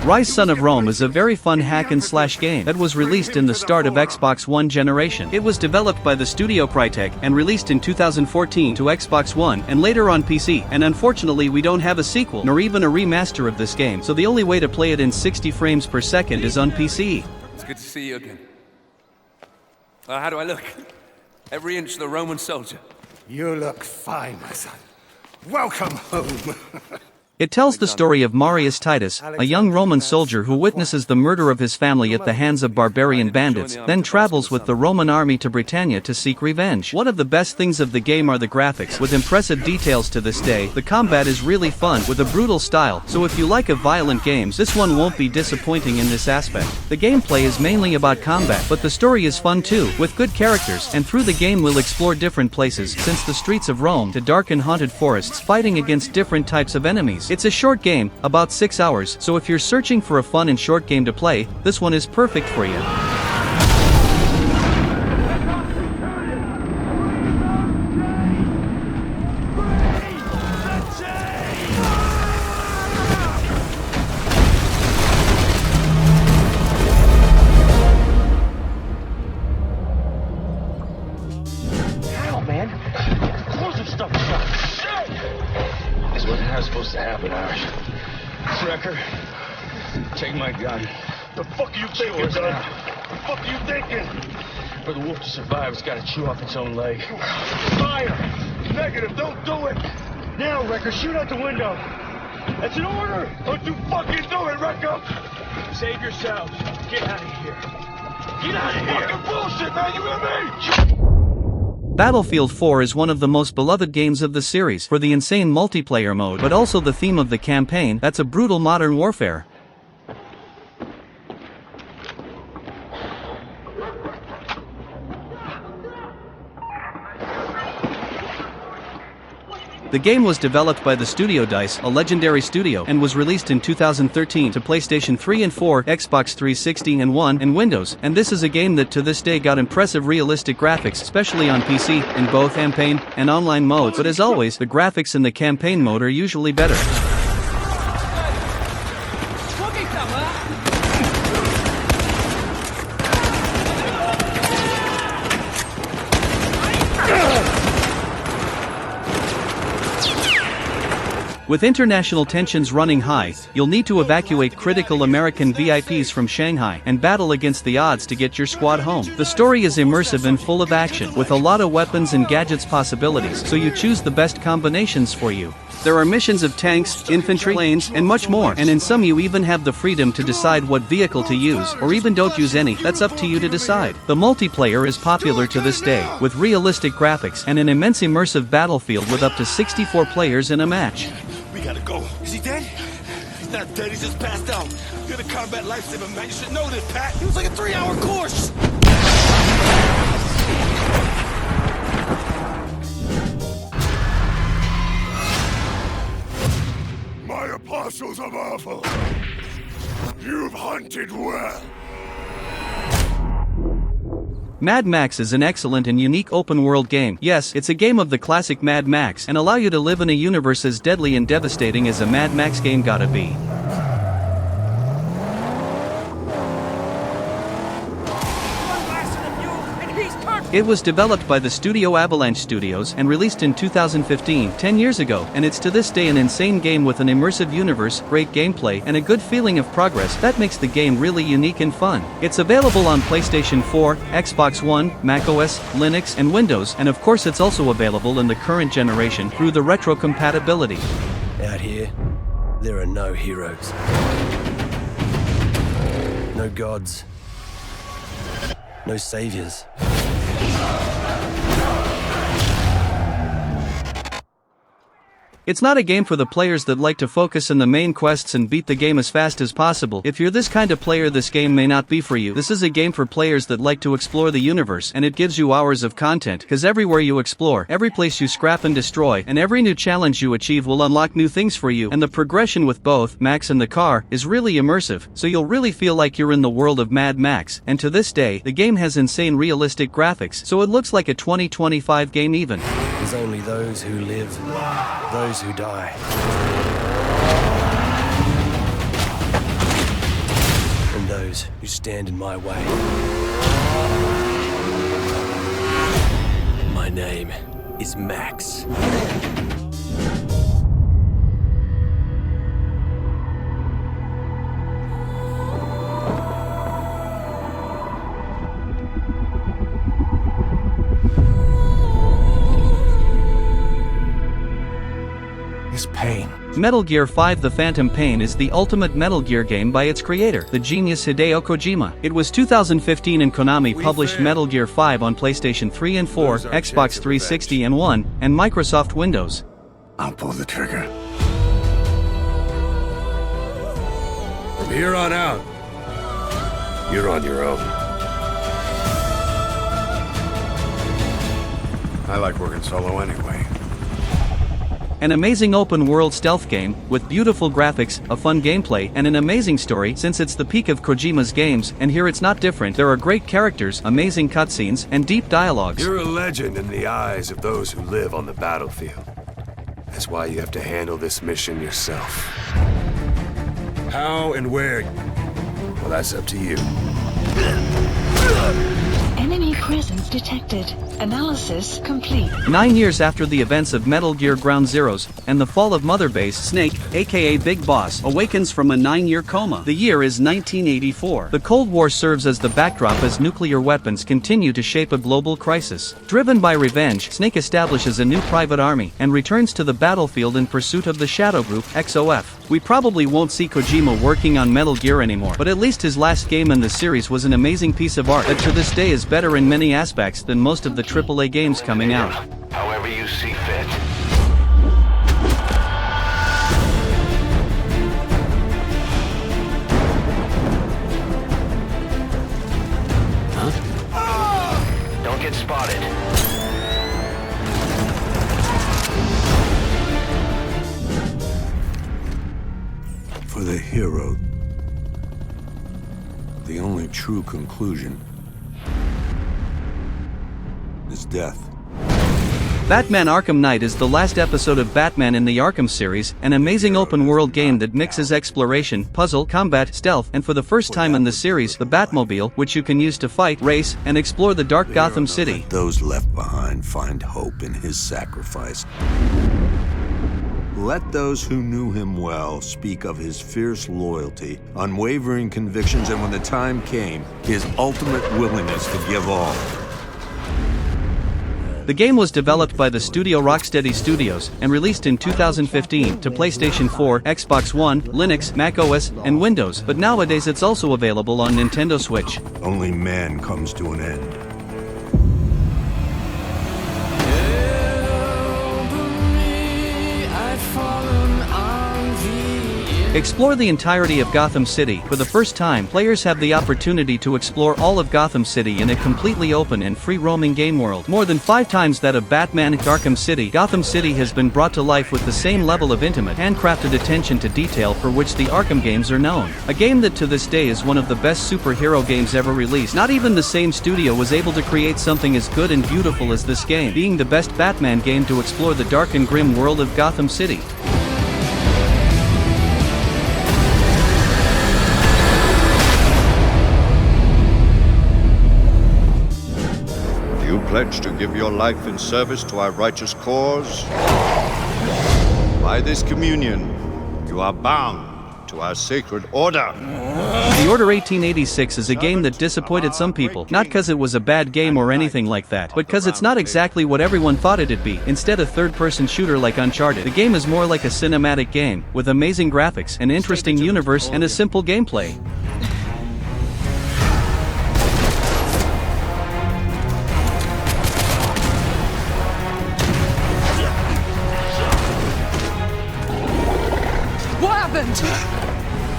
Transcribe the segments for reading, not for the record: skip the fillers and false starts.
Rise Son of Rome is a very fun hack-and-slash game that was released in the start of Xbox One generation. It was developed by the studio Crytek and released in 2014 to Xbox One and later on PC, and unfortunately we don't have a sequel nor even a remaster of this game, so the only way to play it in 60 frames per second is on PC. It's good to see you again. How do I look? Every inch the Roman soldier. You look fine, my son. Welcome home. It tells the story of Marius Titus, a young Roman soldier who witnesses the murder of his family at the hands of barbarian bandits, then travels with the Roman army to Britannia to seek revenge. One of the best things of the game are the graphics, with impressive details to this day. The combat is really fun, with a brutal style, so if you like violent games, this one won't be disappointing in this aspect. The gameplay is mainly about combat, but the story is fun too, with good characters, and through the game we'll explore different places, since the streets of Rome to dark and haunted forests, fighting against different types of enemies. It's a short game, about 6 hours, so if you're searching for a fun and short game to play, this one is perfect for you. How, man? Explosive stuff is up. Shit! This wasn't how it's supposed to happen, Irish. Wrecker, take my gun. The fuck are you thinking, son? The fuck are you thinking? For the wolf to survive, it's got to chew off its own leg. Fire! Negative, don't do it! Now, Wrecker, shoot out the window. That's an order! Don't you fucking do it, Wrecker! Save yourselves. Get out of here. Get out of here! Fucking bullshit, man, you hear me? Battlefield 4 is one of the most beloved games of the series for the insane multiplayer mode, but also the theme of the campaign, that's a brutal modern warfare. The game was developed by the studio DICE, a legendary studio, and was released in 2013 to PlayStation 3 and 4, Xbox 360 and One, and Windows, and this is a game that to this day got impressive realistic graphics, especially on PC, in both campaign and online modes, but as always, the graphics in the campaign mode are usually better. With international tensions running high, you'll need to evacuate critical American VIPs from Shanghai and battle against the odds to get your squad home. The story is immersive and full of action, with a lot of weapons and gadgets possibilities, so you choose the best combinations for you. There are missions of tanks, infantry, planes, and much more, and in some you even have the freedom to decide what vehicle to use, or even don't use any. That's up to you to decide. The multiplayer is popular to this day, with realistic graphics and an immense immersive battlefield with up to 64 players in a match. We gotta go. Is he dead? He's not dead, he's just passed out. You're the combat lifesaver, man. You should know this, Pat. It was like a 3-hour course. My apostles are awful. You've hunted well. Mad Max is an excellent and unique open-world game. Yes, it's a game of the classic Mad Max, and allow you to live in a universe as deadly and devastating as a Mad Max game gotta be. It was developed by the studio Avalanche Studios and released in 2015, 10 years ago, and it's to this day an insane game with an immersive universe, great gameplay, and a good feeling of progress that makes the game really unique and fun. It's available on PlayStation 4, Xbox One, macOS, Linux, and Windows, and of course it's also available in the current generation through the retro compatibility. Out here, there are no heroes. No gods. No saviors. It's not a game for the players that like to focus on the main quests and beat the game as fast as possible. If you're this kind of player, this game may not be for you. This is a game for players that like to explore the universe, and it gives you hours of content, cause everywhere you explore, every place you scrap and destroy, and every new challenge you achieve will unlock new things for you, and the progression with both Max and the car is really immersive, so you'll really feel like you're in the world of Mad Max, and to this day, the game has insane realistic graphics, so it looks like a 2025 game even. There's only those who live, those who die. those who stand in my way. My name is Max. This pain. Metal Gear 5: The Phantom Pain is the ultimate Metal Gear game by its creator, the genius Hideo Kojima. It was 2015 and Konami published Metal Gear 5 on PlayStation 3 and 4, Xbox 360 and 1, and Microsoft Windows. I'll pull the trigger. From here on out, you're on your own. I like working solo anyway. An amazing open-world stealth game, with beautiful graphics, a fun gameplay, and an amazing story. Since it's the peak of Kojima's games, and here it's not different. There are great characters, amazing cutscenes, and deep dialogues. You're a legend in the eyes of those who live on the battlefield. That's why you have to handle this mission yourself. How and where? Well, that's up to you. Enemy presence detected. Analysis complete. 9 years after the events of Metal Gear Ground Zeroes and the fall of Mother Base, Snake, aka Big Boss, awakens from a 9-year coma. The year is 1984. The Cold War serves as the backdrop as nuclear weapons continue to shape a global crisis. Driven by revenge, Snake establishes a new private army and returns to the battlefield in pursuit of the Shadow Group, XOF. We probably won't see Kojima working on Metal Gear anymore, but at least his last game in the series was an amazing piece of art that to this day is better in many aspects than most of the AAA games coming out. However you see fit. Don't get spotted. For the hero, the only true conclusion is death. Batman Arkham Knight is the last episode of Batman in the Arkham series, an amazing open-world game that mixes exploration, puzzle, combat, stealth, and for the first time in the series, the Batmobile, which you can use to fight, race, and explore the dark Gotham City. Those left behind find hope in his sacrifice. Let those who knew him well speak of his fierce loyalty, unwavering convictions, and when the time came, his ultimate willingness to give all. The game was developed by the studio Rocksteady Studios and released in 2015 to PlayStation 4, Xbox One, Linux, Mac OS, and Windows, but nowadays it's also available on Nintendo Switch. Only man comes to an end. Explore the entirety of Gotham City. For the first time, players have the opportunity to explore all of Gotham City in a completely open and free-roaming game world. More than 5 times that of Batman Arkham City, Gotham City has been brought to life with the same level of intimate, handcrafted attention to detail for which the Arkham games are known. A game that to this day is one of the best superhero games ever released. Not even the same studio was able to create something as good and beautiful as this game, being the best Batman game to explore the dark and grim world of Gotham City. You pledge to give your life in service to our righteous cause? By this communion, you are bound to our sacred order. The Order 1886 is a game that disappointed some people, not because it was a bad game or anything like that, but because it's not exactly what everyone thought it'd be. Instead a third-person shooter like Uncharted, the game is more like a cinematic game, with amazing graphics, an interesting universe, and a simple gameplay.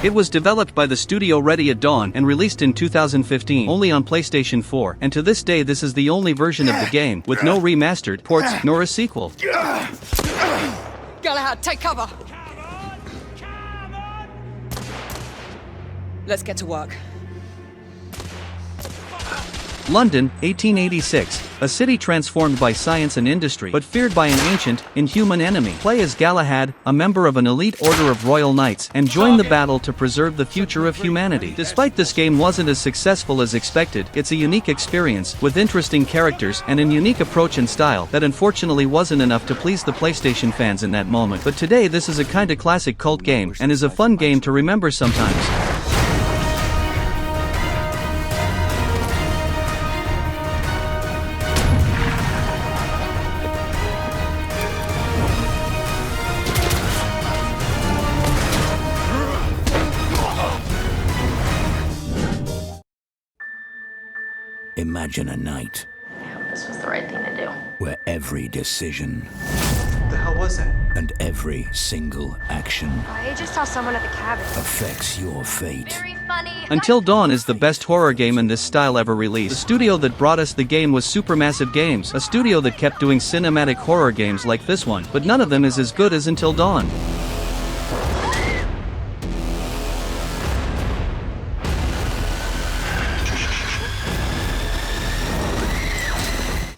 It was developed by the studio Ready at Dawn and released in 2015 only on PlayStation 4, and to this day this is the only version of the game, with no remastered ports nor a sequel. Galahad, take cover! Let's get to work. London, 1886. a city transformed by science and industry, but feared by an ancient, inhuman enemy. Play as Galahad, a member of an elite order of royal knights, and join the battle to preserve the future of humanity. Despite this game wasn't as successful as expected, it's a unique experience, with interesting characters and an unique approach and style that unfortunately wasn't enough to please the PlayStation fans in that moment. But today this is a kinda classic cult game, and is a fun game to remember sometimes. Imagine a night This was the right thing to do. where every decision What the hell was that? and every single action I just saw someone at the cabin. affects your fate. Very funny. Until Dawn is the best horror game in this style ever released. The studio that brought us the game was Supermassive Games, a studio that kept doing cinematic horror games like this one, but none of them is as good as Until Dawn.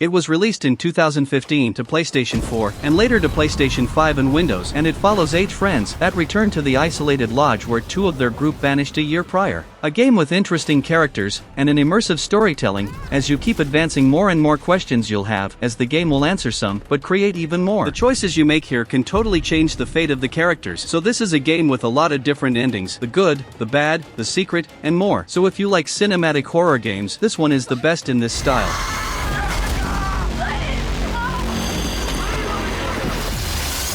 It was released in 2015 to PlayStation 4, and later to PlayStation 5 and Windows, and it follows 8 friends that return to the isolated lodge where 2 of their group vanished a year prior. A game with interesting characters, and an immersive storytelling. As you keep advancing, more and more questions you'll have, as the game will answer some, but create even more. The choices you make here can totally change the fate of the characters, so this is a game with a lot of different endings: the good, the bad, the secret, and more. So if you like cinematic horror games, this one is the best in this style.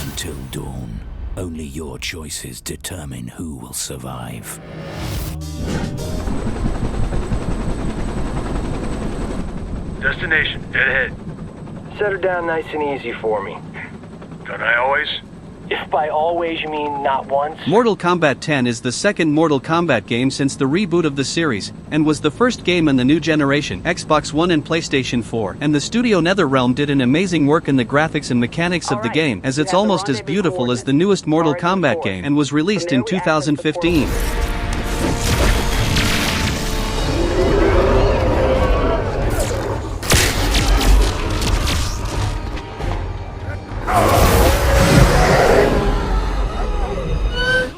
Until dawn, only your choices determine who will survive. Destination, dead ahead. Set her down nice and easy for me. Don't I always? If by always you mean not once. Mortal Kombat 10 is the second Mortal Kombat game since the reboot of the series, and was the first game in the new generation, Xbox One and PlayStation 4, and the studio NetherRealm did an amazing work in the graphics and mechanics of the game, as it's almost as beautiful as the newest Mortal Kombat game, and was released in 2015.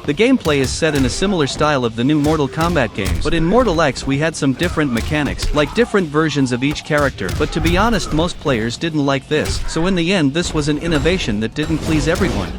The gameplay is set in a similar style of the new Mortal Kombat games, but in Mortal X we had some different mechanics, like different versions of each character, but to be honest most players didn't like this, so in the end this was an innovation that didn't please everyone.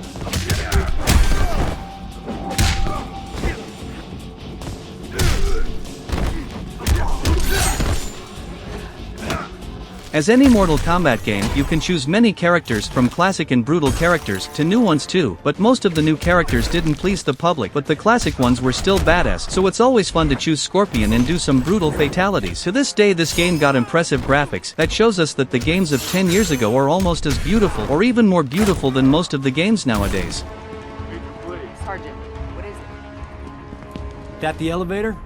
As any Mortal Kombat game, you can choose many characters, from classic and brutal characters to new ones too, but most of the new characters didn't please the public, but the classic ones were still badass, so it's always fun to choose Scorpion and do some brutal fatalities. To this day this game got impressive graphics, that shows us that the games of 10 years ago are almost as beautiful, or even more beautiful than most of the games nowadays. Sergeant, what is it? That the elevator?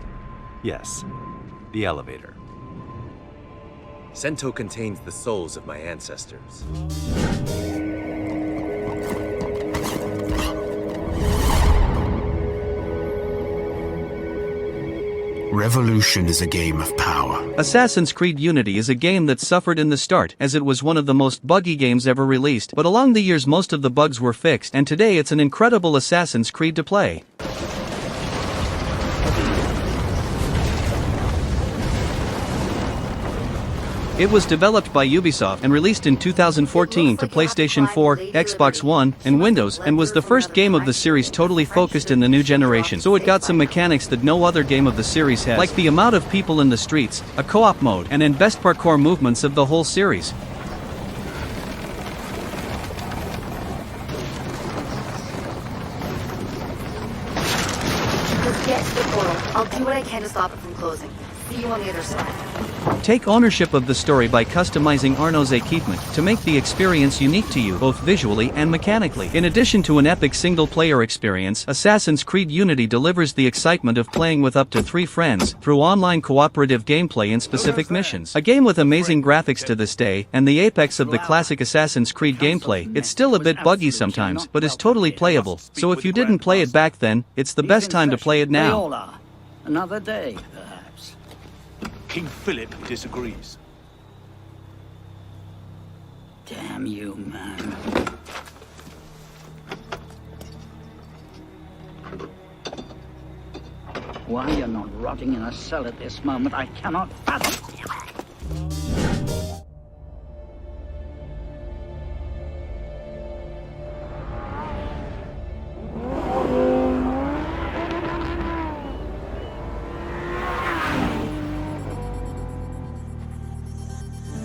Yes, the elevator. Sento contains the souls of my ancestors. Revolution is a game of power. Assassin's Creed Unity is a game that suffered in the start, as it was one of the most buggy games ever released, but along the years most of the bugs were fixed, and today it's an incredible Assassin's Creed to play. It was developed by Ubisoft and released in 2014 to PlayStation 4, Xbox One, and Windows, and was the first game of the series totally focused in the new generation, so it got some mechanics that no other game of the series has, like the amount of people in the streets, a co-op mode, and best parkour movements of the whole series. Just get to the portal. I'll do what I can to stop it from closing. See you on the other side. Take ownership of the story by customizing Arno's equipment to make the experience unique to you, both visually and mechanically. In addition to an epic single-player experience, Assassin's Creed Unity delivers the excitement of playing with up to 3 friends through online cooperative gameplay in specific missions. A game with amazing graphics to this day, and the apex of the classic Assassin's Creed gameplay. It's still a bit buggy sometimes, but is totally playable, so if you didn't play it back then, it's the best time to play it now. Another day, perhaps. King Philip disagrees. Damn you, man. Why you're not rotting in a cell at this moment, I cannot fathom.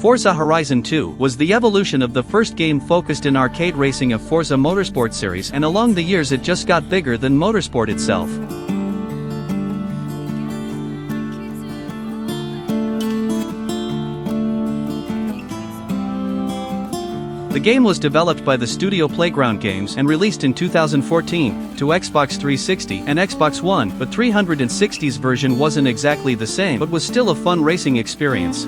Forza Horizon 2 was the evolution of the first game focused in arcade racing of Forza Motorsport series, and along the years it just got bigger than motorsport itself. The game was developed by the studio Playground Games and released in 2014 to Xbox 360 and Xbox One, but 360's version wasn't exactly the same but was still a fun racing experience.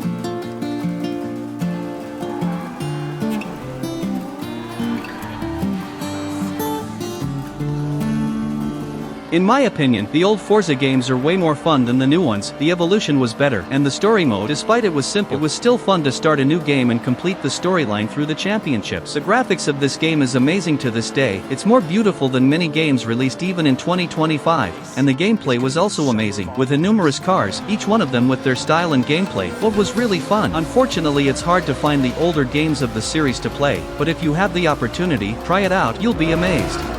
In my opinion, the old Forza games are way more fun than the new ones. The evolution was better, and the story mode, despite it was simple, it was still fun to start a new game and complete the storyline through the championships. The graphics of this game is amazing to this day. It's more beautiful than many games released even in 2025, and the gameplay was also amazing, with numerous cars, each one of them with their style and gameplay. What was really fun? Unfortunately, it's hard to find the older games of the series to play, but if you have the opportunity, try it out, you'll be amazed.